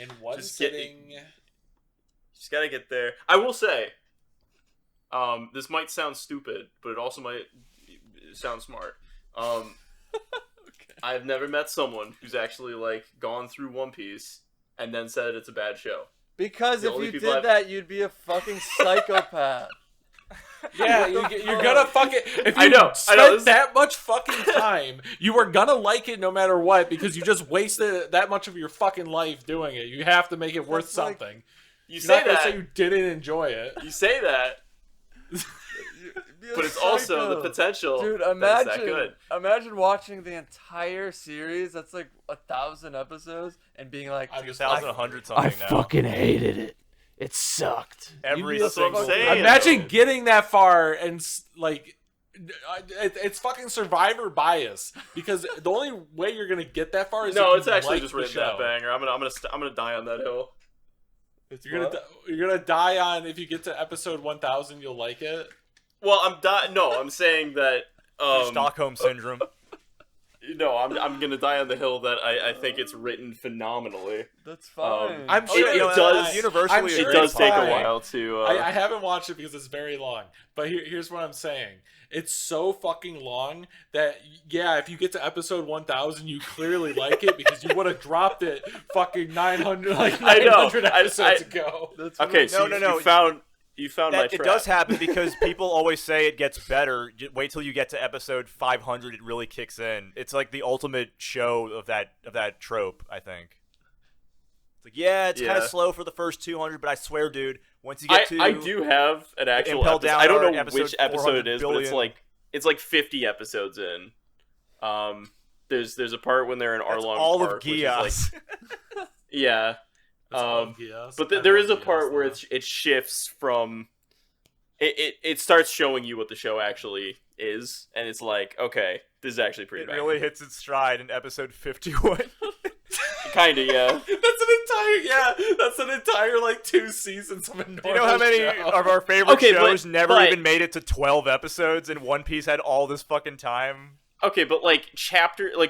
In one Just sitting. Just gotta get there. I will say, this might sound stupid, but it also might sound smart. Okay. I've never met someone who's actually like gone through One Piece and then said it's a bad show. Because if you did that, you'd be a fucking psychopath. Yeah, you're gonna fucking... If you spent that much fucking time, you are gonna like it no matter what, because you just wasted that much of your fucking life doing it. You have to make it worth something. You say that. Say you didn't enjoy it. You say that. But it's also the potential. Dude, imagine that good. Imagine watching the entire series. That's like 1,000 episodes, and being like, 2,100 something now. I fucking hated it. It sucked. Every single day. Imagine getting that far and like, it's fucking Survivor bias, because the only way you're gonna get that far is it's actually just written that banger. I'm gonna die on that hill. You're gonna die on, if you get to episode 1,000, you'll like it. Well, I'm saying that Stockholm syndrome. No, I'm gonna die on the hill that I think it's written phenomenally. That's fine. I'm sure it does. Universally, it does take a while to. I haven't watched it because it's very long. But here's what I'm saying: it's so fucking long that if you get to episode 1,000, you clearly like it, because you would have dropped it fucking 900 episodes ago. Okay, so no. You found my trap. It does happen because people always say it gets better. Wait till you get to episode 500; it really kicks in. It's like the ultimate show of that trope. I think. It's like, it's kind of slow for the first 200, but I swear, dude, once you get I do have an actual episode. I don't know which episode it is, but it's like 50 episodes in. There's a part when they're in Arlong all Park, of Gias. Yeah. But there is a part where it shifts from it starts showing you what the show actually is, and it's like, okay, this is actually pretty bad. It really hits its stride in episode 51. Kinda, yeah. That's an entire like 2 seasons of a normal show. Do you know how many of our favorite shows never even made it to 12 episodes, and One Piece had all this fucking time? Okay, but like if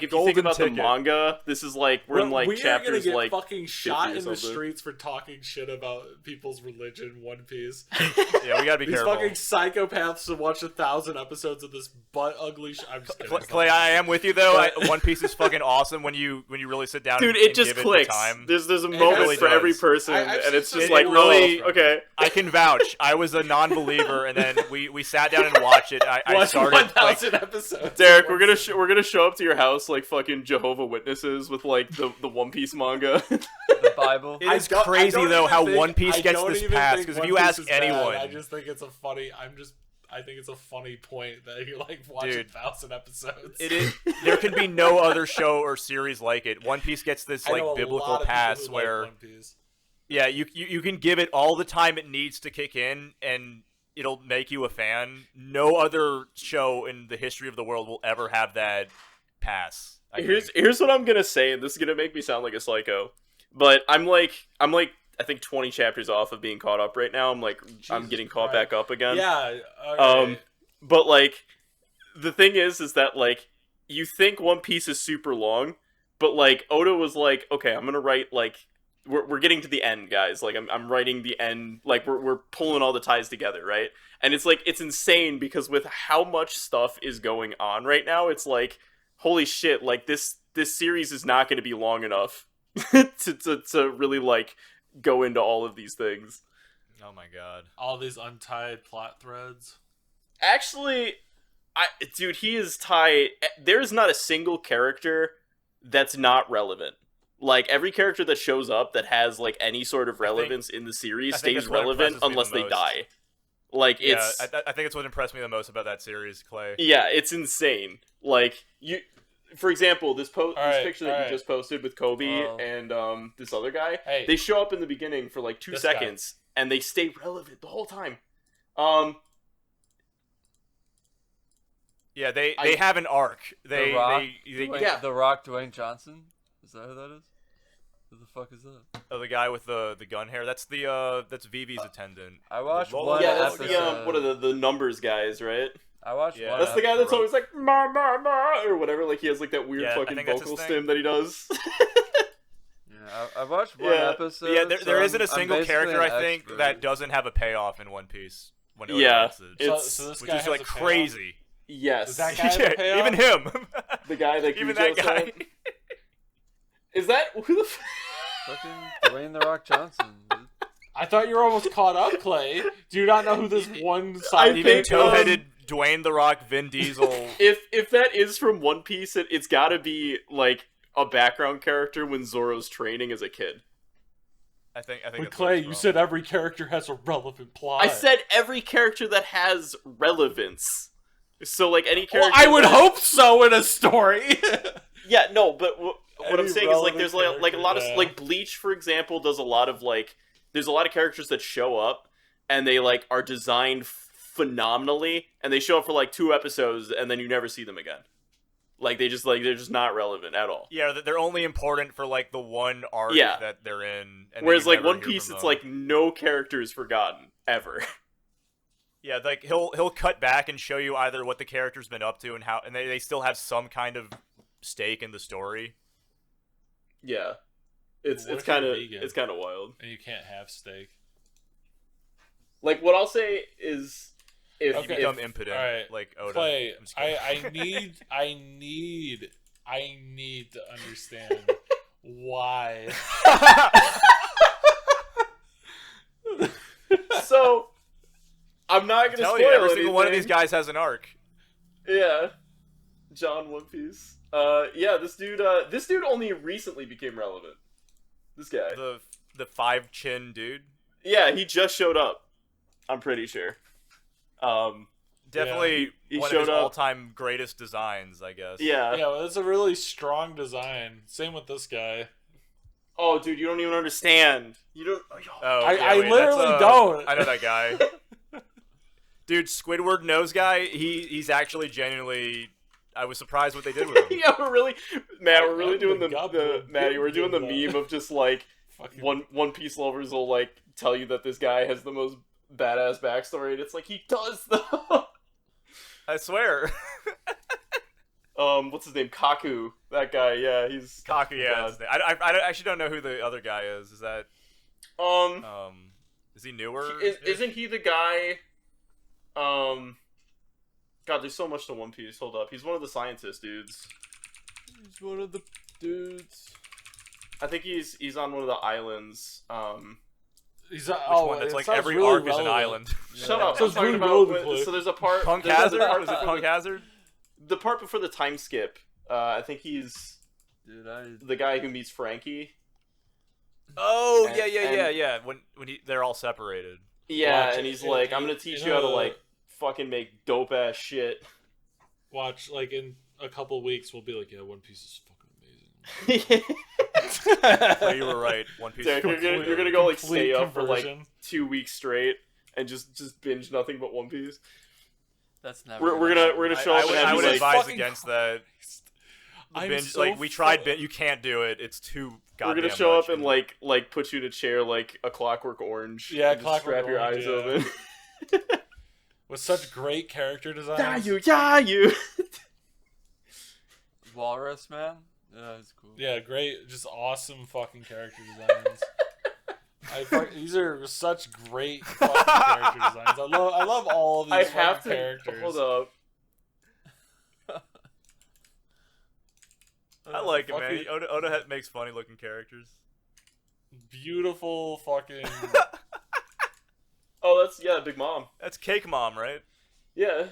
you think about the manga, this is like we're in like chapters gonna get like fucking shot in the streets for talking shit about people's religion. One Piece. Yeah, we gotta be careful. These fucking psychopaths to watch 1,000 episodes of this butt ugly. I'm just kidding. Clay, I am with you though. One Piece is fucking awesome when you really sit down. Dude, and it just give clicks. It the time. There's a moment really for every person, and it's just like really okay. I can vouch. I was a non-believer, and then we sat down and watched it. I started 1,000 episodes. Derek, we're gonna show up to your house like fucking Jehovah Witnesses with like the One Piece manga. The Bible. It is crazy though how One Piece gets this pass, because if you ask anyone, I just think it's a funny. I think it's a funny point that you like watching 1,000 episodes. It is. There can be no other show or series like it. One Piece gets this like biblical pass where, you can give it all the time it needs to kick in, and it'll make you a fan. No other show in the history of the world will ever have that pass. Here's what I'm gonna say, and this is gonna make me sound like a psycho, but I'm like I think 20 chapters off of being caught up right now. I'm getting caught back up again. Yeah. Okay. But like the thing is that like you think One Piece is super long, but like Oda was like, okay, I'm gonna write like we're getting to the end, guys. Like I'm writing the end. Like we're pulling all the ties together, right? And it's like it's insane because with how much stuff is going on right now, it's like holy shit. Like this series is not going to be long enough to really like go into all of these things. Oh my god! All these untied plot threads. Actually, dude, he is tied. There's not a single character that's not relevant. Like every character that shows up that has like any sort of relevance in the series stays relevant unless they die. Like it's. I think it's what impressed me the most about that series, Clay. Yeah, it's insane. Like for example, this picture that you just posted with Kobe and this other guy, they show up in the beginning for like 2 seconds and they stay relevant the whole time. Yeah, they have an arc. The Rock, Dwayne Johnson. Is that who that is? Who the fuck is that? Oh, the guy with the gun hair. That's that's Vivi's attendant. I watched one. Yeah, that's episode. what are the numbers guys, right? I watched one. That's the guy that's always like ma ma ma or whatever. Like he has like that weird fucking vocal stim that he does. Yeah. I watched one episode. Yeah, there isn't a I'm single basically character an I think expert. that doesn't have a payoff in One Piece. When Oda Yeah, writes it. it's So this which guy is has like a payoff? crazy. yes. Does that guy have a payoff? Even him. The guy that Even Gujo that guy. said? Is that who the? Fucking Dwayne the Rock Johnson. Dude. I thought you were almost caught up, Clay. Do you not know who this one I side think, Even toe-headed Dwayne the Rock, Vin Diesel. If that is from One Piece, it's got to be like a background character when Zoro's training as a kid. I think. But that's Clay, what you it's said from. every character has a relevant plot. I said every character that has relevance. So like any Well, character. I would hope so in a story. Yeah, no, but what I'm Any saying is like relevant there's like a lot of character, like Bleach, for example, does a lot of like there's a lot of characters that show up and they like are designed phenomenally and they show up for like 2 episodes and then you never see them again. Like they're just not relevant at all. Yeah, they're only important for like the one arc Yeah. that they're in. And then Whereas you like never One hear Piece, from it's them. like no character is forgotten ever. Yeah, like he'll cut back and show you either what the character's been up to and how, and they still have some kind of stake in the story. Yeah, it's What if kind of you're vegan? it's kind of wild. And you can't have steak. Like what I'll say is if, You Okay. become impotent, Alright, like Oda. Clay, I'm just kidding. I need to understand why. so, I'm not gonna Tell spoil you, every single one of anything. these guys has an arc. Yeah, John One Piece. Yeah, this dude only recently became relevant. This guy. The 5 chin dude. Yeah, he just showed up. I'm pretty sure. Definitely he one of showed his up. all-time greatest designs, I guess. Yeah. Yeah, well, that's a really strong design. Same with this guy. Oh, dude, you don't even understand. You don't. Oh, I yeah, wait, literally that's, don't. I know that guy. Dude, Squidward nose guy. He's actually genuinely. I was surprised what they did with him. Yeah, we're really doing the the goblin. Maddie. We're doing the meme of just like Fucking One Piece lovers will like tell you that this guy has the most badass backstory, and it's like he does though. I swear. What's his name? Kaku. That guy. Yeah, he's Kaku, yeah. God. His name. I actually don't know who the other guy is. Is that is he newer? Isn't he the guy? God, there's so much to One Piece. Hold up, he's one of the scientist dudes. He's one of the dudes. I think he's on one of the islands. He's Which one? It's like every arc is an island. Shut up! So I'm talking it's about. really cool. So there's a part. Punk there's Hazard? another part Is it before Punk Hazard? the part before the time skip. I think he's Dude, the guy who meets Frankie. Oh, And- yeah. When they're all separated. Yeah, Watch and it. he's like, "I'm gonna teach you how to like fucking make dope ass shit." Watch, like in a couple weeks, we'll be like, yeah, One Piece is fucking So you were right. One Piece. Dude, is you're gonna go like Complete stay up for like conversion. 2 weeks straight and just binge nothing but One Piece. that's never. We're gonna show I up would, and I have would you, like, advise fucking against that. The I'm binge, so like we tried, you can't do it. It's too goddamn we're gonna show much, up and like put you in a chair like a Clockwork Orange. Yeah, and just Clockwork strap your Orange, eyes yeah. open. With such great character designs. Yeah, you. Walrus Man. Yeah, it's cool. Yeah, great, just awesome fucking character designs. These are such great fucking character designs. I love all of these I have fucking to characters. hold up. I like it, Fucking man. Oda makes funny looking characters. Beautiful fucking. Oh, that's Big Mom. That's Cake Mom, right? Yeah.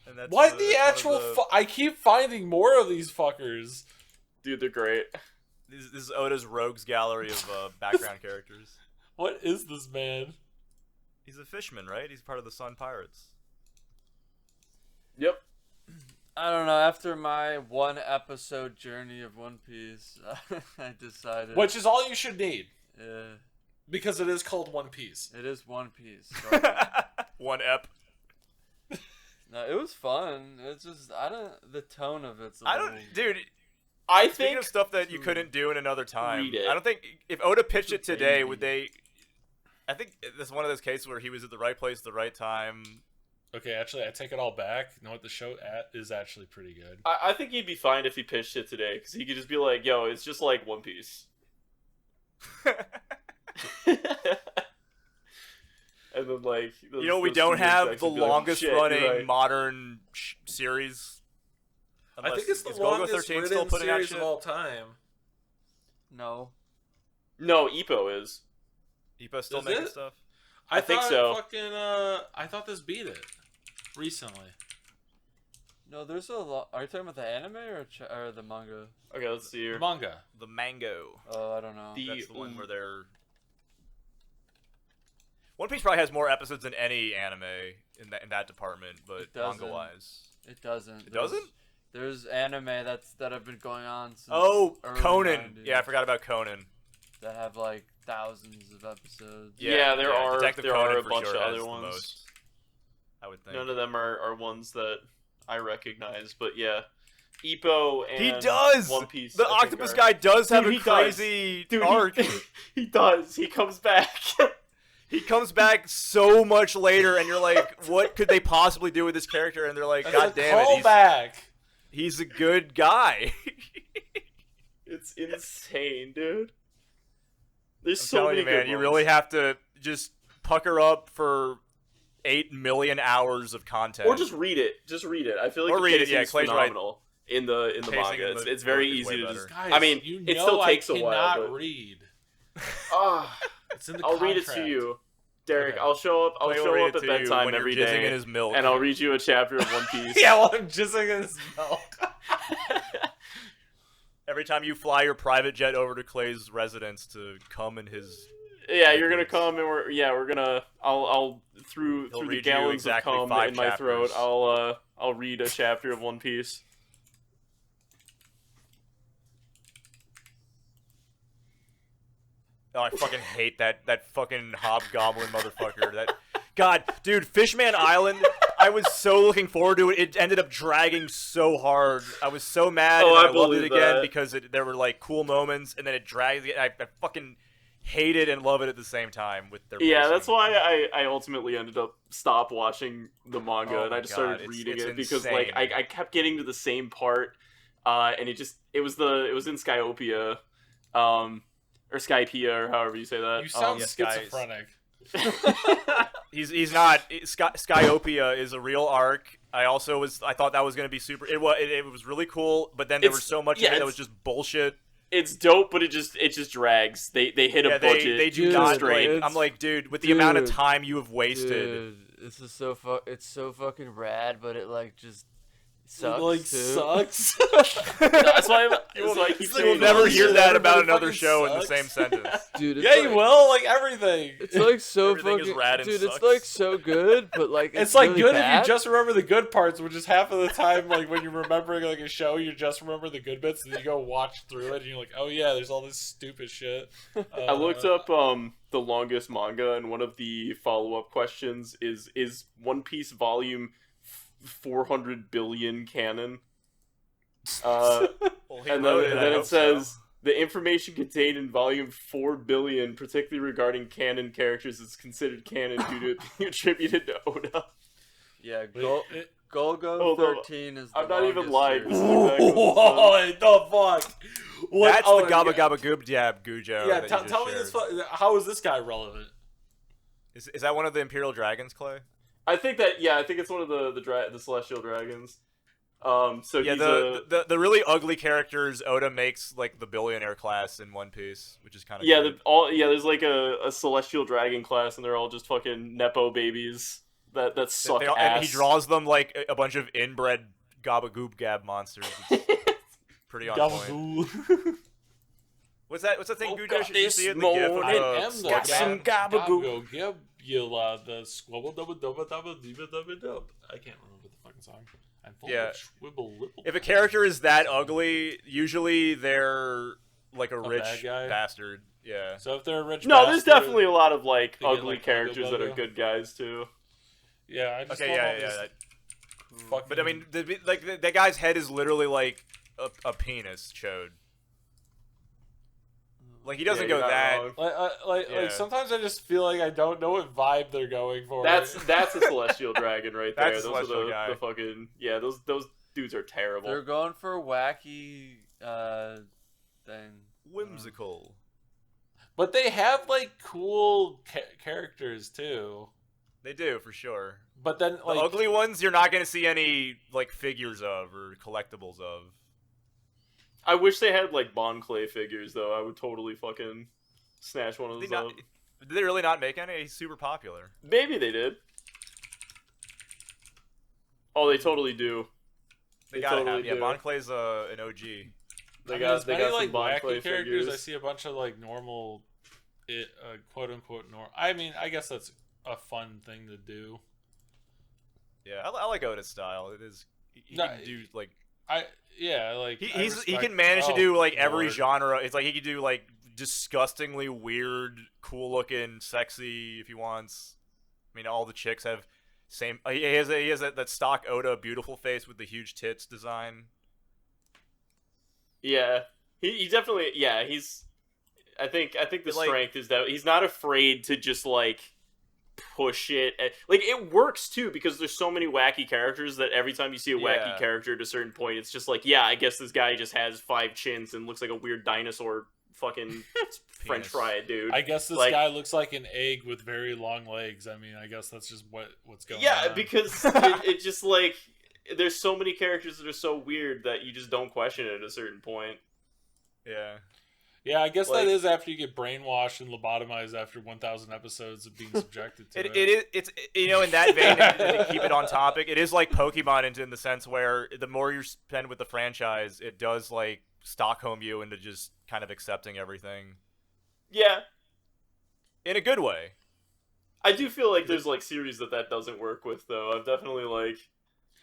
And that's What the that's one of actual? the- I keep finding more of these fuckers. Dude, they're great. This is Oda's rogues gallery of background characters. What is this man? He's a fisherman, right? He's part of the Sun Pirates. Yep. I don't know. After my 1-episode journey of One Piece, I decided. Which is all you should need Yeah, because it is called One Piece. it is One Piece. So, One ep. no, it was fun. It's just the tone of it's. I don't, dude. I Speaking think of stuff that you couldn't do in another time, Read it. I don't think if Oda pitched it today, Crazy. would they? I think this is one of those cases where he was at the right place at the right time. Okay, actually, I take it all back. You know what? The show is actually pretty good. I think he'd be fine if he pitched it today because he could just be like, "Yo, it's just like One Piece." And then like we don't have the longest running modern series. I think it's the longest written series of all time. No. No, Ippo is. Ippo's still making stuff? I think so. I thought this beat it recently. No, there's a lot. Are you talking about the anime or the manga? Okay, let's see here. The manga. The mango. Oh, I don't know. That's the one where they're... One Piece probably has more episodes than any anime in that department, but manga-wise. It doesn't. It doesn't? There's anime that have been going on since Conan. 90s Yeah, I forgot about Conan. that have like thousands of episodes. Yeah, there are Conan a bunch of other ones. Most, I would think. None of them are ones that I recognize, but yeah. Ippo and he does. One Piece. The octopus guy does have a crazy arc. He does. He comes back. He comes back so much later, and you're like, what could they possibly do with this character? And they're like, God damn it, he's a good guy. It's insane, dude. There's I'm so telling many you, man, good you ones. really have to just pucker up for 8 million hours of content. Or just read it. Just read it. I feel like the pacing is phenomenal in the manga. It's very easy to just... Guys, I mean, it still takes a while. I cannot read. It's in the I'll contract. read it to you, Derek. Okay. I'll show up at bedtime every day, in his milk. and I'll read you a chapter of One Piece. Yeah, while I'm jizzing in his milk. Every time you fly your private jet over to Clay's residence to come in his... Yeah, you're gonna come, and we're gonna. I'll through the gallons of cum in my throat. I'll read a chapter of One Piece. Oh, I fucking hate that fucking hobgoblin motherfucker. God, dude, Fishman Island. I was so looking forward to it. It ended up dragging so hard. I was so mad. Oh, and I loved it believe again that. because there were like cool moments, and then it dragged. I fucking hate it and love it at the same time with their. Yeah, pacing. that's why I ultimately ended up stop watching the manga and I just started reading it because like I kept getting to the same part, and it was in Skyopia, or Skypea or however you say that. You sound schizophrenic. He's not. Skyopia is a real arc. I thought that was gonna be super. It was really cool, but then there was so much of it that was just bullshit. It's dope, but it just drags. They hit a budget. They do not. I'm like, dude, with the amount of time you have wasted. Dude, this is it's so fucking rad, but it like just sucks. It like too. sucks. That's why I keep saying You'll never hear that about Everybody another fucking show in the sucks. same sentence. Dude, it's Yeah, you will. Like everything. It's like so Everything fucking is rad and dude. sucks. It's like so good, but like It's like really good bad. if you just remember the good parts, which is half of the time, like when you're remembering like a show, you just remember the good bits, and then you go watch through it, and you're like, oh yeah, there's all this stupid shit. I looked up the longest manga, and one of the follow-up questions is One Piece volume 400 billion canon? And then it says the information contained in volume 4 billion, particularly regarding canon characters, is considered canon due to it being attributed to Oda. Yeah, Hold Golgo on. 13 is the I'm not even longest lying. series. This is exactly what it What the fuck? What? That's Oh, the Gabba yeah. Gabba Goob Dab Gujo. Yeah, that you just tell me shared. this. How is this guy relevant? Is that one of the Imperial Dragons, Clay? I think it's one of the Celestial Dragons. So Yeah, he's the really ugly characters Oda makes like the billionaire class in One Piece, which is kind of there's like a Celestial Dragon class, and they're all just fucking nepo babies that suck ass. And he draws them like a bunch of inbred Gabba Goob Gab monsters. It's pretty on point. What's that thing, Gujo? Should you see it in the GIF of got some gabagool. Give you the squabble double double double double double double. I can't remember the fucking song. I'm full of schwibble wibble. If a character is that ugly, usually they're like a rich bad guy? bastard. Yeah. So if they're a rich, No, there's bastard, definitely a lot of like They get, ugly like, characters that are Buggo. good guys too. Yeah, I just Okay. love all Yeah. this Yeah. fucking- But I mean, that guy's head is literally like a penis chode. Like he doesn't Yeah, go you're not that. wrong. like sometimes I just feel like I don't know what vibe they're going for. That's a Celestial Dragon right there. That's a Those are Celestial guy. the fucking those dudes are terrible. They're going for a wacky thing. Whimsical. But they have like cool characters too. They do for sure. But then like the ugly ones, you're not gonna see any like figures of or collectibles of. I wish they had like Bon Clay figures though. I would totally fucking snatch one of those up. Did they really not make any? He's super popular. Maybe they did. Oh, they totally do. They gotta totally have. Yeah, Bon Clay's an OG. They got some like Bon wacky Clay characters. figures. I see a bunch of like normal, quote unquote normal. I mean, I guess that's a fun thing to do. Yeah, I like Oda's style. It is. He can do like. He can manage to do like every genre. It's like he could do like disgustingly weird, cool looking, sexy if he wants. I mean, all the chicks have same. He has that stock Oda beautiful face with the huge tits design. Yeah, he definitely. Yeah, he's. I think the strength is that he's not afraid to just like push it. Like it works too because there's so many wacky characters that every time you see a wacky character at a certain point, it's just like, yeah, I guess this guy just has 5 chins and looks like a weird dinosaur fucking French fry dude. I guess this guy looks like an egg with very long legs. I mean, I guess that's just what's going on. Yeah, because it just like there's so many characters that are so weird that you just don't question it at a certain point. Yeah. Yeah, I guess that is after you get brainwashed and lobotomized after 1,000 episodes of being subjected to it. It's you know, in that vein, to keep it on topic, it is like Pokemon in the sense where the more you spend with the franchise, it does like Stockholm you into just kind of accepting everything. Yeah. In a good way. I do feel like there's like series that doesn't work with though. I've definitely like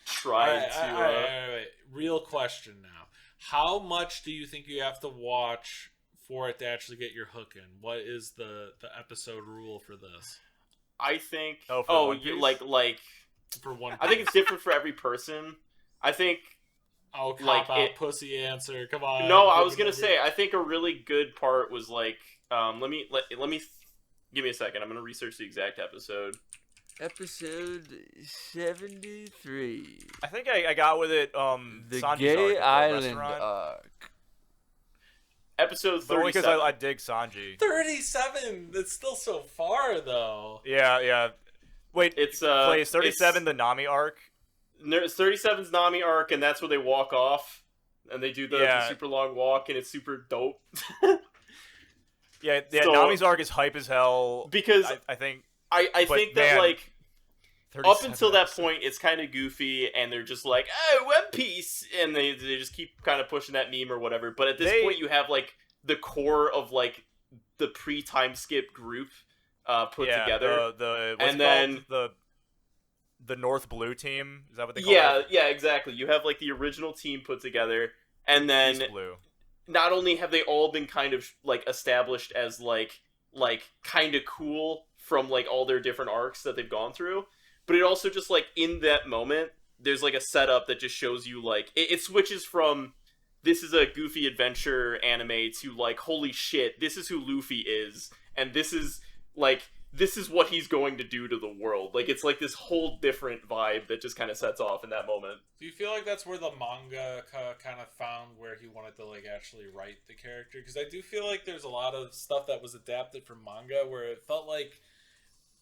tried to. All right. Real question now: how much do you think you have to watch for it to actually get your hook in? What is the episode rule for this? I think. you like for one. I think it's different for every person. I think. Oh, cop out, pussy answer. Come on. No, I was gonna say. I think a really good part was like. Let me give me a second. I'm gonna research the exact episode. Episode 73. I think I got with it. The Sanji's Gay arc, Island arc. Episode 37. But only because I dig Sanji. 37. It's still so far though. Yeah. Wait, it's plays 37 the Nami arc. 37's Nami arc, and that's where they walk off, and they do the super long walk, and it's super dope. Yeah, so, Nami's arc is hype as hell. Because I think think that like up until that point, it's kind of goofy, and they're just like, "Oh, One Piece," and they just keep kind of pushing that meme or whatever. But at this point, you have like the core of like the pre-time skip group put together, the North Blue team. Is that what they call it? Yeah, exactly. You have like the original team put together, and then East Blue. Not only have they all been kind of like established as like kind of cool from like all their different arcs that they've gone through, but it also just like in that moment there's like a setup that just shows you like it switches from this is a goofy adventure anime to like holy shit, this is who Luffy is, and this is what he's going to do to the world. Like it's like this whole different vibe that just kind of sets off in that moment. Do you feel like that's where the manga kind of found where he wanted to like actually write the character? Because I do feel like there's a lot of stuff that was adapted from manga where it felt like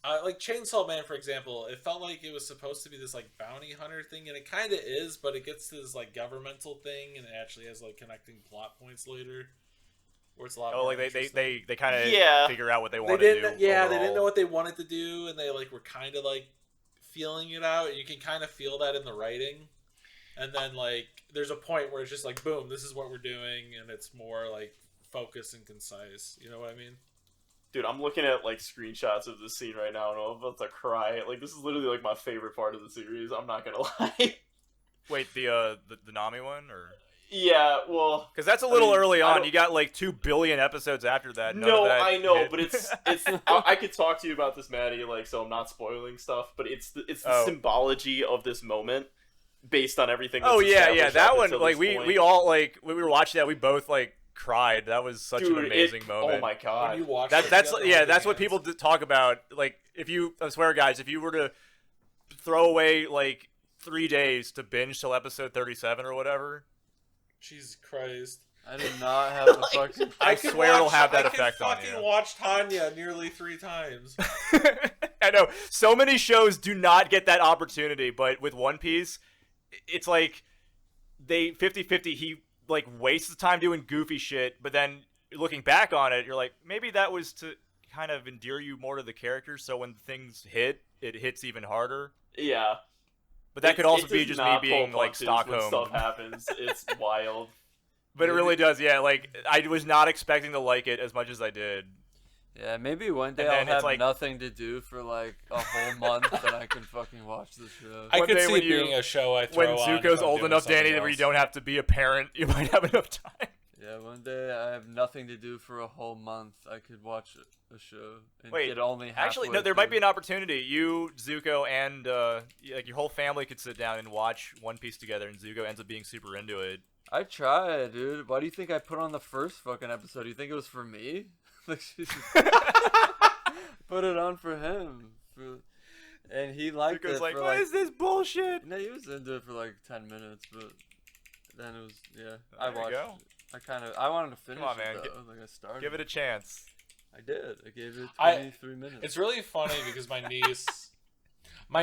Chainsaw Man, for example, it felt like it was supposed to be this like bounty hunter thing, and it kind of is, but it gets to this like governmental thing, and it actually has like connecting plot points later. Where it's a lot more like they kind of figure out what they want to do. Yeah, they didn't know what they wanted to do, and they like were kind of like feeling it out. You can kind of feel that in the writing, and then like there's a point where it's just like boom, this is what we're doing, and it's more like focused and concise. You know what I mean? Dude, I'm looking at like screenshots of this scene right now, and I'm about to cry. Like this is literally like my favorite part of the series. I'm not gonna lie. Wait, the Nami one or? Yeah, well, because that's a little early on. You got like 2 billion episodes after that. I know, but it's. I could talk to you about this, Maddie. Like, so I'm not spoiling stuff, but it's the symbology of this moment, based on everything. That's that one. Like we all like when we were watching that, we both like cried. That was such an amazing moment. Oh my god! That's what people talk about. Like I swear, guys, if you were to throw away like 3 days to binge till episode 37 or whatever. Jesus Christ. I did not have the fucking. I swear it'll have that effect on you. I fucking watch Tanya nearly 3 times. I know. So many shows do not get that opportunity, but with One Piece, it's like they 50-50. He like wastes the time doing goofy shit, but then looking back on it, you're like, maybe that was to kind of endear you more to the characters, so when things hit, it hits even harder. Yeah. But that could also be just me being like Stockholm. When stuff happens, it's wild. But it really does, yeah. Like, I was not expecting to like it as much as I did. Yeah, maybe one day I'll have nothing to do for like a whole month and I can fucking watch the show. I could see it being a show I throw on. When Zuko's old enough, Danny, where you don't have to be a parent, you might have enough time. Yeah, one day I have nothing to do for a whole month. I could watch a show. And Wait, get only actually, no. There might be an opportunity. You, Zuko, and like your whole family could sit down and watch One Piece together, and Zuko ends up being super into it. I tried, dude. Why do you think I put on the first fucking episode? Do you think it was for me? Like, put it on for him, and he liked Zuko's it. Like, for what is this bullshit? No, he was into it for like 10 minutes, but then it was I watched. I wanted to finish Come on, man. it though. Like I started. Give it a chance. I did. I gave it 23 minutes. It's really funny because my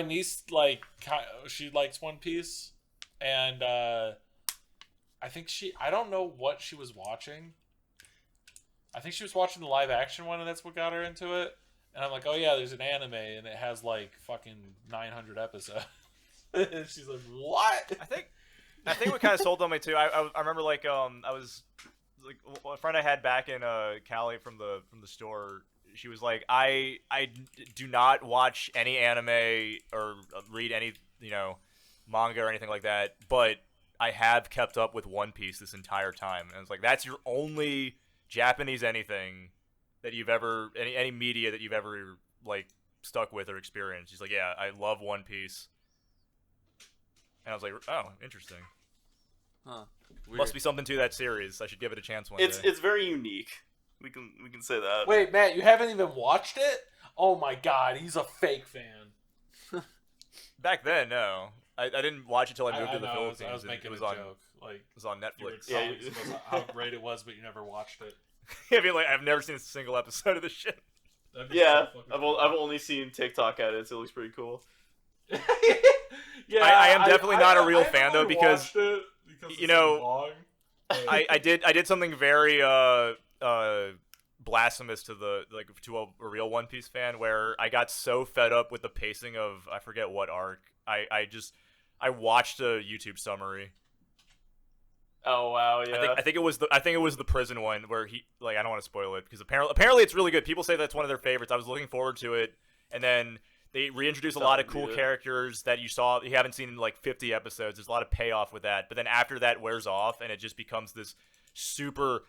niece like she likes One Piece, and I think I don't know what she was watching. I think she was watching the live action one, and that's what got her into it. And I'm like, oh yeah, there's an anime, and it has like fucking 900 episodes. And she's like, what? I think what kind of sold on me too. I remember like I was like a friend I had back in Cali from the store. She was like, I do not watch any anime or read any manga or anything like that, but I have kept up with One Piece this entire time. And I was like, that's your only Japanese anything that you've ever any media that you've ever like stuck with or experienced. She's like, yeah, I love One Piece. And I was like, oh, interesting. Huh. Weird. Must be something to that series. I should give it a chance one day. It's very unique. We can say that. Wait, Matt, you haven't even watched it? Oh my god, he's a fake fan. Back then, no. I didn't watch it until I moved to the Philippines. I was making a joke. Like, it was on Netflix. Yeah, how great it was, but you never watched it. I mean, like, I've never seen a single episode of this shit. Yeah, I've only seen TikTok edits. It looks pretty cool. Yeah, I am definitely not a real fan though because you know long. I did something very blasphemous to a real One Piece fan where I got so fed up with the pacing of I forget what arc. I watched a YouTube summary. Oh wow, yeah. I think it was the prison one where he I don't want to spoil it because apparently it's really good. People say that's one of their favorites. I was looking forward to it, and then they reintroduce a lot of cool characters that you haven't seen in like 50 episodes. There's a lot of payoff with that, but then after that wears off and it just becomes this super.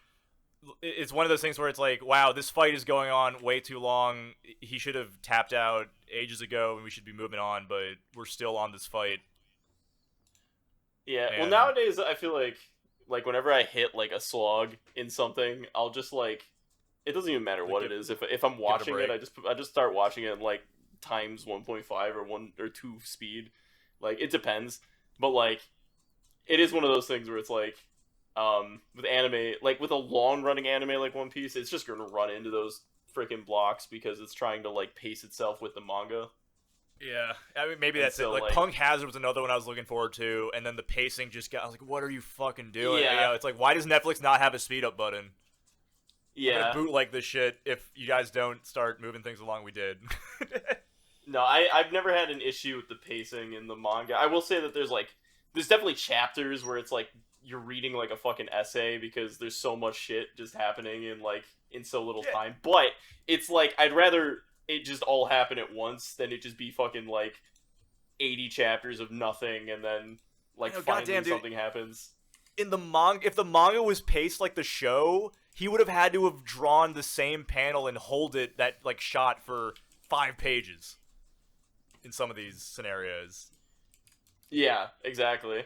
It's one of those things where it's like, wow, this fight is going on way too long. He should have tapped out ages ago, and we should be moving on. But we're still on this fight. Yeah. Well, nowadays I feel like whenever I hit like a slog in something, I'll just like it doesn't even matter what it is. If I'm watching it, I just start watching it like times 1.5 or 1 or 2 speed. Like it depends, but like it is one of those things where it's like with anime, like with a long running anime like One Piece, it's just gonna run into those freaking blocks because it's trying to like pace itself with the manga. Yeah, I mean maybe that's it. Like Punk Hazard was another one I was looking forward to, and then the pacing just got. I was like, what are you fucking doing? Yeah, it's like why does Netflix not have a speed up button? Yeah, I'm gonna bootleg this shit if you guys don't start moving things along. We did. No, I've never had an issue with the pacing in the manga. I will say that there's definitely chapters where it's like you're reading like a fucking essay because there's so much shit just happening in so little time. But it's like I'd rather it just all happen at once than it just be fucking like 80 chapters of nothing and then like finally something happens. In the manga, if the manga was paced like the show, he would have had to have drawn the same panel and hold it that like shot for 5 pages. In some of these scenarios. Yeah, exactly.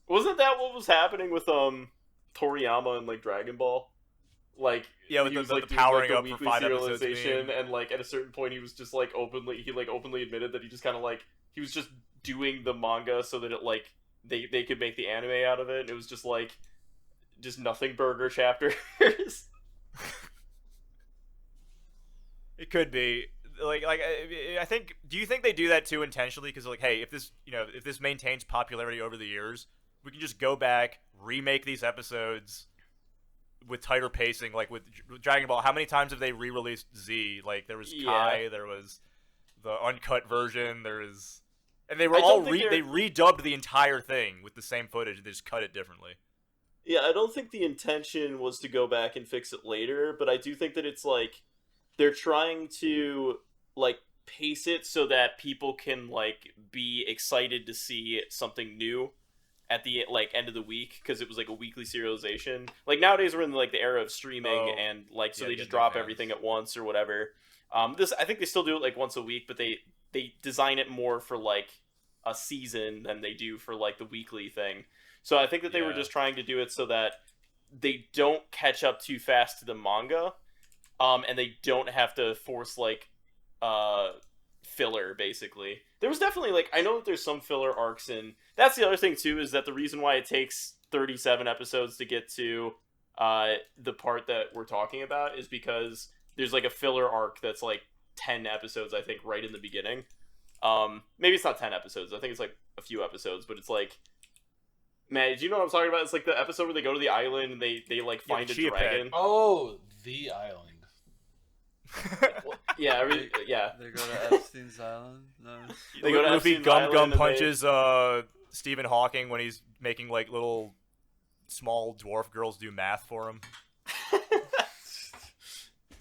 Wasn't that what was happening with Toriyama and like Dragon Ball? Like with he was the like powering doing, up like, for the 5 weekly episodes serialization, and like at a certain point he was just like openly admitted that he just kind of like he was just doing the manga so that it like they could make the anime out of it. And it was just like just nothing burger chapters. It could be I think. Do you think they do that too intentionally? Because like, hey, if this maintains popularity over the years, we can just go back, remake these episodes with tighter pacing. Like with Dragon Ball, how many times have they re-released Z? Like there was Kai, there was the uncut version, and they were they redubbed the entire thing with the same footage. They just cut it differently. Yeah, I don't think the intention was to go back and fix it later, but I do think that it's like they're trying to like pace it so that people can like be excited to see something new at the like end of the week, because it was like a weekly serialization. Like nowadays we're in like the era of streaming, and like so they just drop everything at once or whatever. This I think they still do it like once a week, but they design it more for like a season than they do for like the weekly thing. So I think that they were just trying to do it so that they don't catch up too fast to the manga, and they don't have to force like filler. Basically, there was definitely like, I know that there's some filler arcs, and that's the other thing too, is that the reason why it takes 37 episodes to get to the part that we're talking about is because there's like a filler arc that's like 10 episodes, I think, right in the beginning. Maybe it's not 10 episodes, I think it's like a few episodes, but it's like, man, do you know what I'm talking about? It's like the episode where they go to the island and they like find a dragon. Oh, the island. Yeah, They go to Epstein's Island. No. They go to Luffy Epstein's Gum Island and punches Stephen Hawking when he's making like little small dwarf girls do math for him.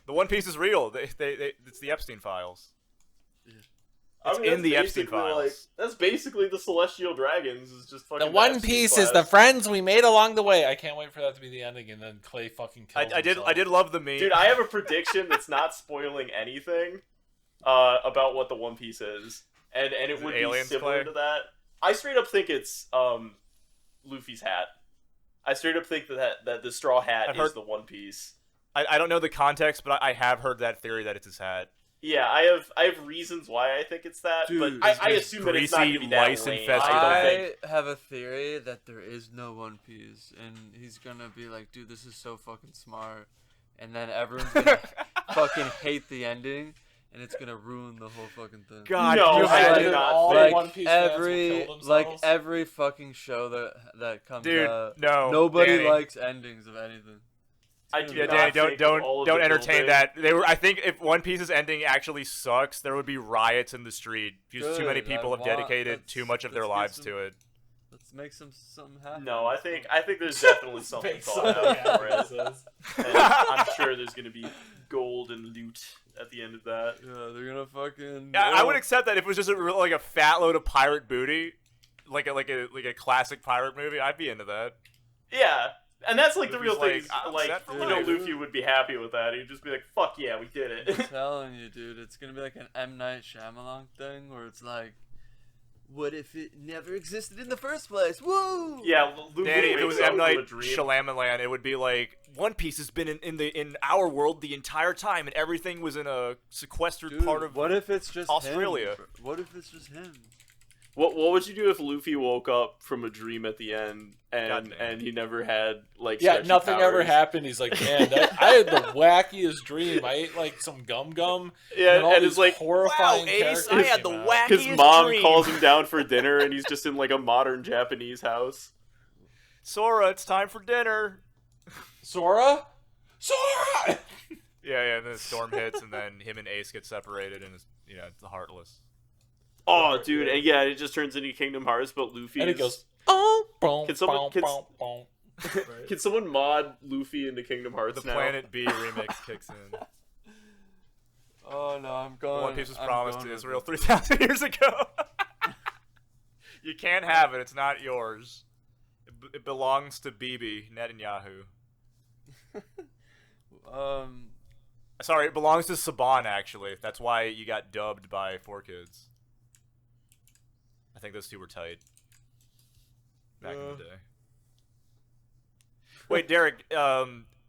The One Piece is real. It's the Epstein files. It's in the Epstein files. Like, that's basically the Celestial Dragons. Is just fucking the One Piece is the friends we made along the way. I can't wait for that to be the ending, and then Clay fucking kills himself. I did love the meme. Dude, I have a prediction that's not spoiling anything about what the One Piece is, and it would be similar to that. I straight up think it's Luffy's hat. I straight up think that the straw hat is the One Piece. I don't know the context, but I have heard that theory that it's his hat. Yeah, I have reasons why I think it's that, Dude, but I assume that it's not going to be that lame. I have a theory that there is no One Piece, and he's gonna be like, dude, this is so fucking smart, and then everyone's gonna fucking hate the ending, and it's gonna ruin the whole fucking thing. God, no, I did not think One Piece fans will kill themselves. every fucking show that comes out, nobody likes endings of anything. Danny, don't entertain that. I think if One Piece's ending actually sucks, there would be riots in the street because too many people have dedicated too much of their lives to it. Let's make something happen. No, I think there's definitely something thought out for it. And I'm sure there's gonna be gold and loot at the end of that. Yeah, they're gonna fucking. Yeah, I would accept that if it was just like a fat load of pirate booty, like a classic pirate movie. I'd be into that. Yeah. And that's like the real thing. Like, Luffy would be happy with that. He'd just be like, "Fuck yeah, we did it." I'm telling you, dude, it's gonna be like an M. Night Shyamalan thing where it's like, what if it never existed in the first place? Woo! Yeah, Luffy. Danny, if it was M. Night Shyamalan, it would be like One Piece has been in our world the entire time, and everything was in a sequestered part of. What if it's just Australia? Him? What if it's just him? What would you do if Luffy woke up from a dream at the end and he never had like nothing powers? ever happened? He's like, man, I had the wackiest dream. I ate like some gum. Yeah, and it's like horrifying. Wow, Ace, I had the wackiest His mom dream. calls him down for dinner, and he's just in like a modern Japanese house. Sora, it's time for dinner. Sora. Yeah, and then the storm hits, and then him and Ace get separated, and it's the Heartless. Oh, dude, and yeah, it just turns into Kingdom Hearts, but Luffy. And it goes. Can someone mod Luffy into Kingdom Hearts The now? Planet B remix kicks in. Oh no, I'm going. One Piece was promised to Israel 3,000 years ago. You can't have it. It's not yours. It belongs to Bibi Netanyahu. Sorry, it belongs to Saban, actually. That's why you got dubbed by 4Kids. I think those two were tight back in the day. Wait, Derek,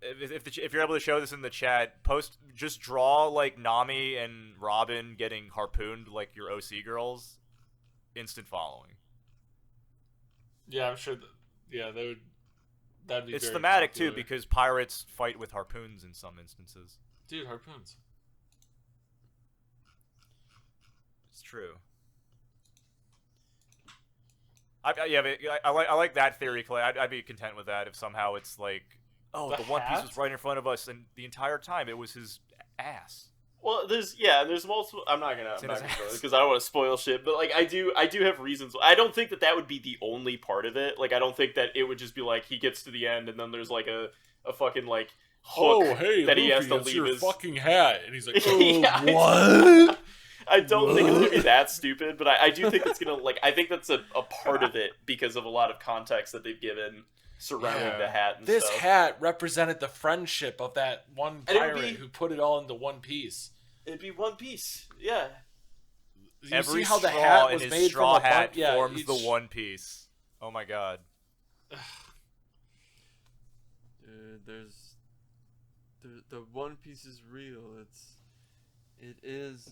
if you're able to show this in the chat, just draw like Nami and Robin getting harpooned like your OC girls. Instant following. Yeah, I'm sure. They would that'd be It's very thematic popular. too because pirates fight with harpoons in some instances. Dude, harpoons. It's true. I like that theory, Clay. I'd be content with that if somehow it's like, oh, The the One Piece hat? was right in front of us, and the entire time it was his ass. Well, there's multiple. I'm not gonna in go his ass. because I don't want to spoil shit. But like, I do have reasons. I don't think that would be the only part of it. Like, I don't think that it would just be like he gets to the end and then there's like a fucking like hook Oh, hey, that Luffy, he has to it's leave your his fucking hat, and he's like, Yeah, what? I don't think it's gonna be that stupid, but I do think it's gonna like. I think that's a part of it because of a lot of context that they've given surrounding the hat. And This stuff. hat represented the friendship of that one And it would pirate be- who put it all into one piece. It'd be One Piece. Yeah. You Every see how the straw hat in was his made straw from a hat yeah, forms each- the One Piece. Oh my god. Dude, the One Piece is real. It is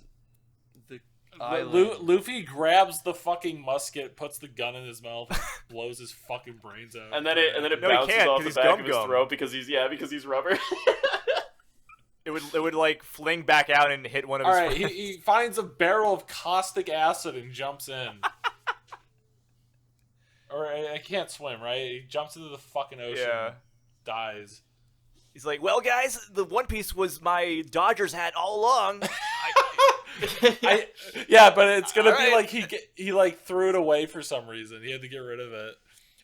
the island. Luffy grabs the fucking musket, puts the gun in his mouth, and blows his fucking brains out. And then it No, he bounces can't, off 'cause the he's back of his gum-gum. throat because he's rubber. It would like fling back out and hit one of All his right, friends. he finds a barrel of caustic acid and jumps in. Or I can't swim, right? He jumps into the fucking ocean, Yeah. and dies. He's like, well, guys, the One Piece was my Dodgers hat all along. Yeah, but it's gonna be Alright. like he like threw it away for some reason. He had to get rid of it.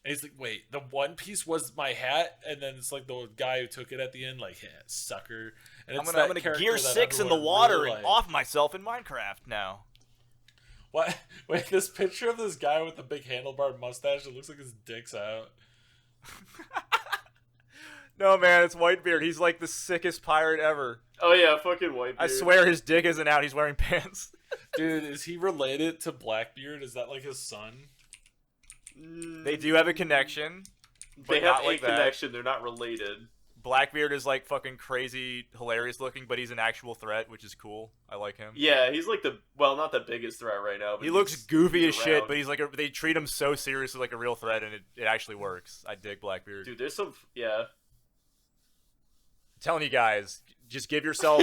And he's like, wait, the One Piece was my hat, and then it's like the guy who took it at the end, like, yeah, sucker. And I'm it's gonna that gear character that 6 in the everyone water really and liked. off myself in Minecraft now. What? Wait, this picture of this guy with the big handlebar mustache, it looks like his dick's out. No, man, it's Whitebeard. He's like the sickest pirate ever. Oh yeah, fucking Whitebeard. I swear his dick isn't out. He's wearing pants. Dude, is he related to Blackbeard? Is that like his son? They do have a connection. But They have not a like that. connection. They're not related. Blackbeard is like fucking crazy, hilarious looking, but he's an actual threat, which is cool. I like him. Yeah, he's like not the biggest threat right now. But He looks he's goofy as shit, around. but he's like they treat him so seriously like a real threat, and it actually works. I dig Blackbeard. Dude, there's some yeah. I'm telling you guys, just give yourself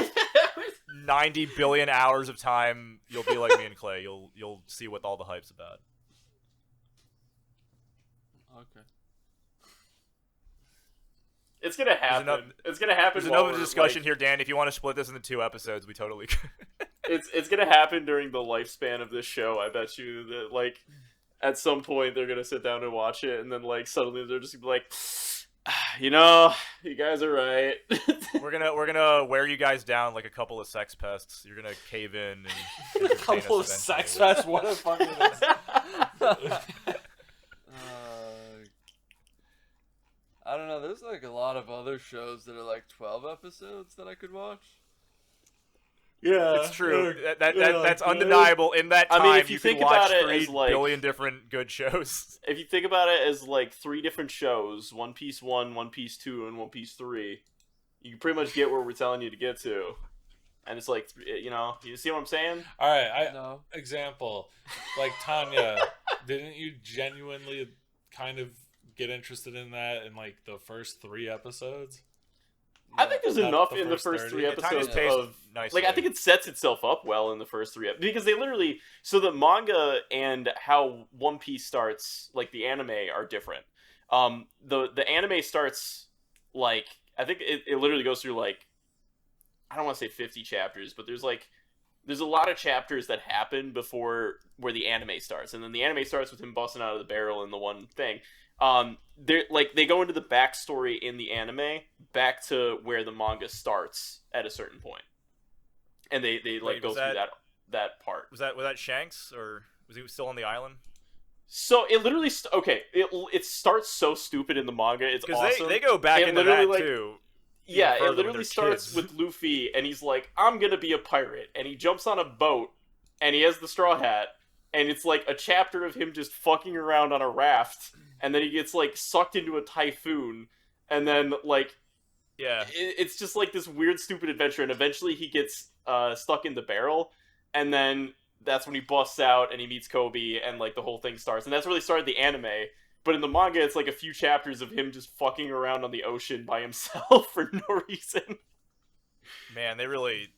90 billion hours of time. You'll be like me and Clay. You'll see what all the hype's about. Okay. It's gonna happen. It's gonna happen. There's while another we're, discussion like, here, Dan. If you want to split this into 2 episodes, we totally could. It's gonna happen during the lifespan of this show. I bet you that like at some point they're gonna sit down and watch it, and then like suddenly they're just gonna be like, you know, you guys are right. We're gonna wear you guys down like a couple of sex pests. You're gonna cave in and A entertain couple of us sex eventually. fests. What a fucking. I don't know. There's like a lot of other shows that are like 12 episodes that I could watch. Yeah, It's true. yeah, That's yeah. undeniable. In that I time, mean, if you you think could watch about it 3 as, like- billion different good shows. If you think about it as like 3 different shows, One Piece 1, One Piece 2, and One Piece 3, you can pretty much get where we're telling you to get to. And it's like, you know, you see what I'm saying? All right, No. example, like Tanya, didn't you genuinely kind of get interested in that in like the first 3 episodes? I think there's Not enough the in the first first 30. 3 Yeah, episodes Tanya's paced of nicely. like I think it sets itself up well in the first 3 because they literally the manga and how One Piece starts, like the anime, are different. The anime starts like I think it literally goes through like I don't want to say 50 chapters, but there's a lot of chapters that happen before where the anime starts, and then the anime starts with him busting out of the barrel in the one thing. They go into the backstory in the anime back to where the manga starts at a certain point, and they Wait, go was through that part. Was that Shanks, or was he still on the island? So it literally it starts so stupid in the manga. It's Because awesome. they go back It into literally, that like, too. Yeah, further it when literally they're starts kids. with Luffy, and he's like, I'm gonna be a pirate. And he jumps on a boat, and he has the straw hat, and it's like a chapter of him just fucking around on a raft, and then he gets, like, sucked into a typhoon, and then, like, Yeah. it's just, like, this weird, stupid adventure, and eventually he gets stuck in the barrel, and then that's when he busts out, and he meets Kobe, and, like, the whole thing starts. And that's where they started the anime, But in the manga, it's like a few chapters of him just fucking around on the ocean by himself for no reason. Man, they really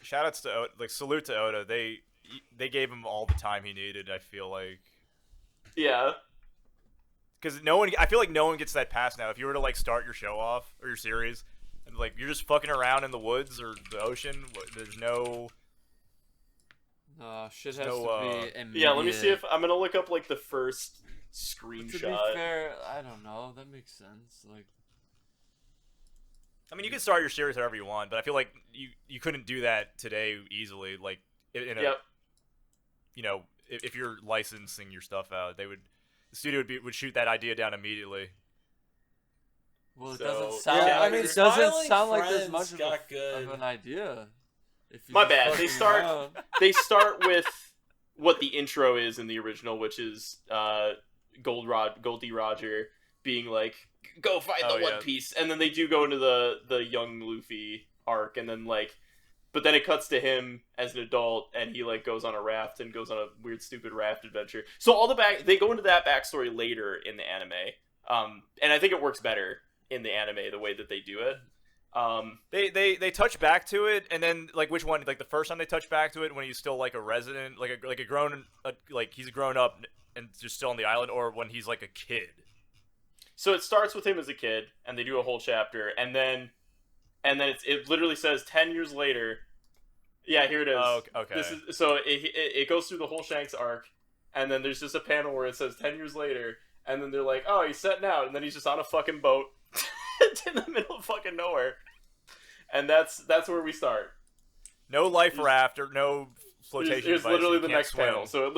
shoutouts to salute to Oda. They gave him all the time he needed. I feel like. Yeah. Because I feel like no one gets that pass now. If you were to like start your show off or your series, and like you're just fucking around in the woods or the ocean, there's no. Shit has to be immediate. Yeah, let me see if I'm gonna look up like the first screenshot. To be fair, I don't know. That makes sense. Like, I mean, you can start your series however you want, but I feel like you couldn't do that today easily. Like, in a, Yep. You know, if you're licensing your stuff out, the studio would shoot that idea down immediately. Well, it So, doesn't sound. yeah, I I mean, mean, it doesn't Smiling sound like there's Friends much of, got good. of an idea. If you My just bad. fucking They start with what the intro is in the original, which is Goldie Roger being like, "Go find the One Piece," and then they do go into the young Luffy arc, and then like, but then it cuts to him as an adult, and he like goes on a raft and goes on a weird, stupid raft adventure. So all they go into that backstory later in the anime, and I think it works better in the anime the way that they do it. They touch back to it, and then like which one? Like the first time they touch back to it when he's still like a resident, like a grown, like he's grown up and just still on the island, or when he's like a kid. So it starts with him as a kid, and they do a whole chapter, and then it literally says 10 years later. Yeah, here it is. Oh, okay. This is so it goes through the whole Shanks arc, and then there's just a panel where it says 10 years later, and then they're like, "Oh, he's setting out," and then he's just on a fucking boat in the middle of fucking nowhere, and that's where we start. No life raft or no flotation. Here's literally the next swim. panel. So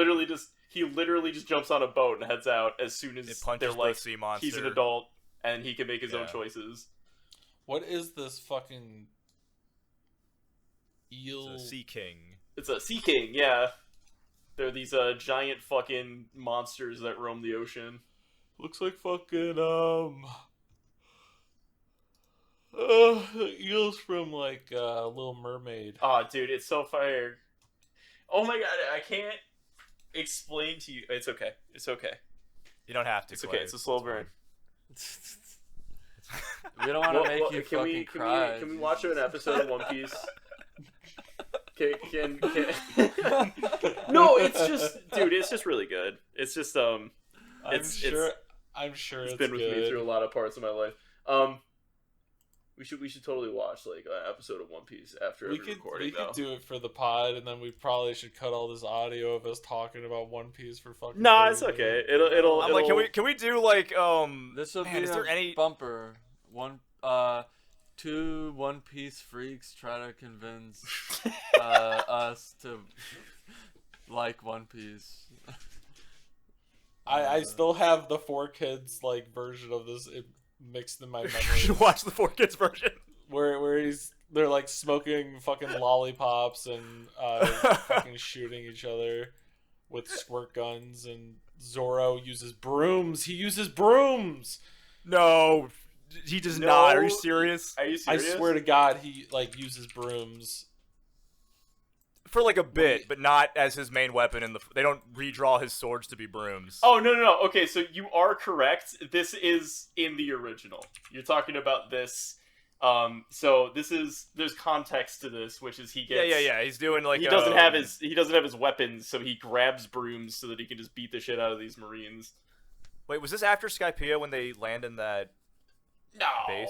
he literally just jumps on a boat and heads out as soon as they're like, sea monster. he's an adult and he can make his own choices. What is this fucking eel? It's a sea king. It's a sea king, yeah. They're these giant fucking monsters that roam the ocean. Looks like fucking eels from like Little Mermaid. Oh, dude, it's so fire. Oh my god, I can't explain to you. It's okay. It's okay. You don't have to. It's okay. It's a slow burn. We don't want to make you can fucking cry. Can we watch an episode of One Piece? Can No, it's just, dude, it's just really good. It's just I'm sure it's it's been with good. me through a lot of parts of my life. We should totally watch like an episode of One Piece after every recording. We could do it for the pod, and then we probably should cut all this audio of us talking about One Piece for fucking. Nah, it's 30 okay. minutes. It'll. I'm like, can we do like This will man, be is there a any bumper. Two One Piece freaks try to convince us to like One Piece. I still have the 4Kids like version of this mixed in my You memory. should watch the 4Kids version. where they're like smoking fucking lollipops and fucking shooting each other with squirt guns, and Zoro uses brooms. He uses brooms. No, he does No. not. Are you serious? Are you serious? I swear to God, he like uses brooms. For like a bit, but not as his main weapon. They don't redraw his swords to be brooms. Oh, no. Okay, so you are correct. This is in the original. You're talking about this. So there's context to this, which is he gets. Yeah. He's doing like he doesn't have his weapons, so he grabs brooms so that he can just beat the shit out of these Marines. Wait, was this after Skypiea when they land in that No. base?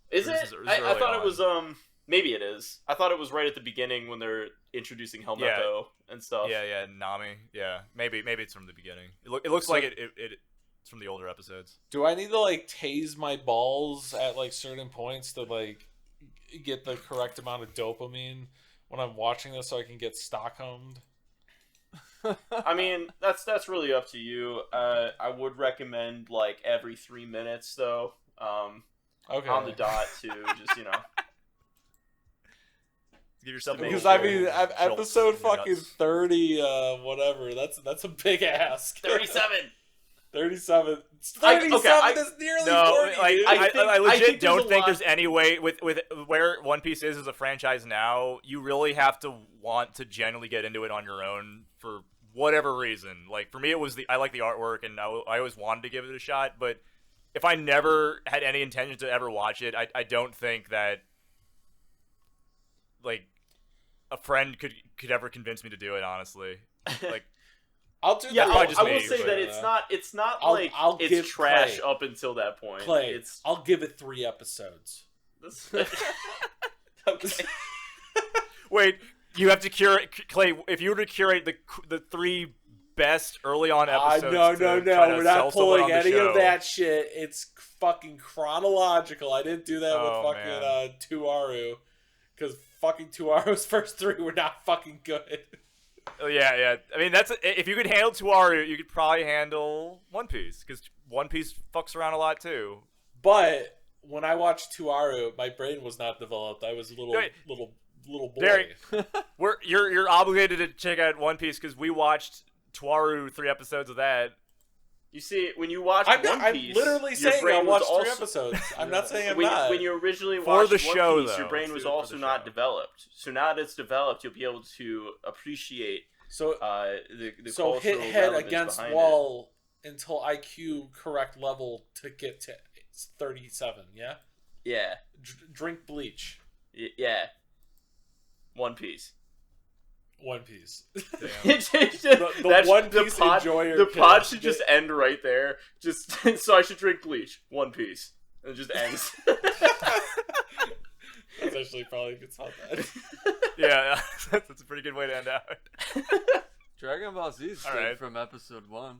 Is Or it? is this I early thought it on? was maybe it is. I thought it was right at the beginning when they're introducing Helmeppo and stuff. Yeah, Nami. Yeah, maybe it's from the beginning. It looks like it's from the older episodes. Do I need to like tase my balls at like certain points to like get the correct amount of dopamine when I'm watching this so I can get Stockholmed? I mean, that's really up to you. I would recommend like every 3 minutes though. Okay. On the dot to just, you know. Give yourself a Because Make I sure mean, jolt episode in your fucking nuts. 30, whatever. That's a big ask. 37. 37. I- 37 okay, I- is nearly No, 40. like, dude. I I legit think there's don't a think lot- there's any way with where One Piece is as a franchise now. You really have to want to genuinely get into it on your own for whatever reason. Like for me, it was I like the artwork, and I always wanted to give it a shot. But if I never had any intention to ever watch it, I don't think that like a friend could ever convince me to do it. Honestly, like. I'll do Yeah, that. I will say that it's not like it's trash Clay. up until that point. Clay, I'll give it 3 episodes. Okay. Wait, you have to curate, Clay. If you were to curate the 3 best early on episodes, no. We're not pulling any of that shit. It's fucking chronological. I didn't do that with fucking Tuaru, because fucking Tuaru's first 3 were not fucking good. Oh, yeah. I mean, if you could handle Tuaru, you could probably handle One Piece, because One Piece fucks around a lot too. But when I watched Tuaru, my brain was not developed. I was a little boy. Derek, you're obligated to check out One Piece because we watched Tuaru 3 episodes of that. You see, when you watch I'm literally saying I watched 3 episodes. I'm not saying I'm not. When you originally For watched the One show, Piece, though. your brain was also not developed. So now that it's developed, you'll be able to appreciate the so cultural hit head relevance against behind wall until IQ correct level to get to 37. Yeah. Yeah. Drink bleach. Yeah. One Piece. One Piece. The One Piece enjoyer. The pod should just end right there. Just so I should drink bleach. One Piece. And it just ends. That's actually probably good spot that. Yeah, that's a pretty good way to end out. Dragon Ball Z is good from episode 1.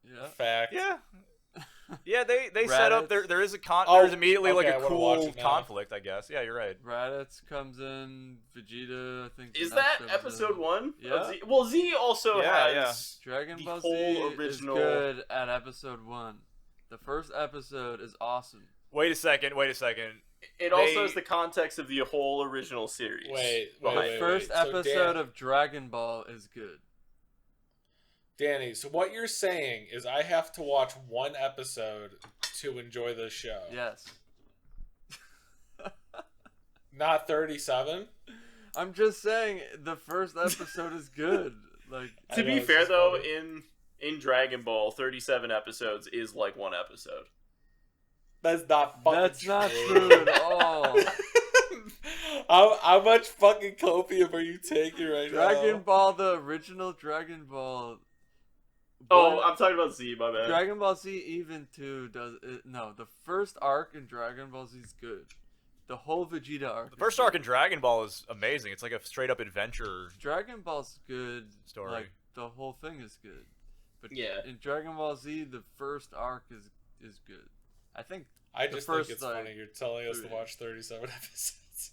Yeah. Fact. Yeah. Yeah, they set up there is there's immediately like a cool conflict, I guess. Yeah, you're right. Raditz comes in, Vegeta, I think. Is that episode 1? Yeah. Well, Z also has Dragon Ball whole Z original... is good at episode 1. The first episode is awesome. Wait a second. It also has the context of the whole original series. The first episode of Dragon Ball is good. Danny, so what you're saying is I have to watch 1 episode to enjoy the show. Yes. Not 37? I'm just saying the first episode is good. Like to be fair though, in Dragon Ball, 37 episodes is like 1 episode. That's not fucking That's true. not true at all. How much fucking copium are you taking right now? Dragon Ball, the original Dragon Ball. Oh, I'm talking about Z, my bad. Dragon Ball Z even 2 does it, no, the first arc in Dragon Ball Z is good. The whole Vegeta arc. The first arc in Dragon Ball is amazing. It's like a straight up adventure. Dragon Ball's good story. Like the whole thing is good. But yeah, in Dragon Ball Z, the first arc is good. I think think it's funny you're telling us to watch 37 episodes.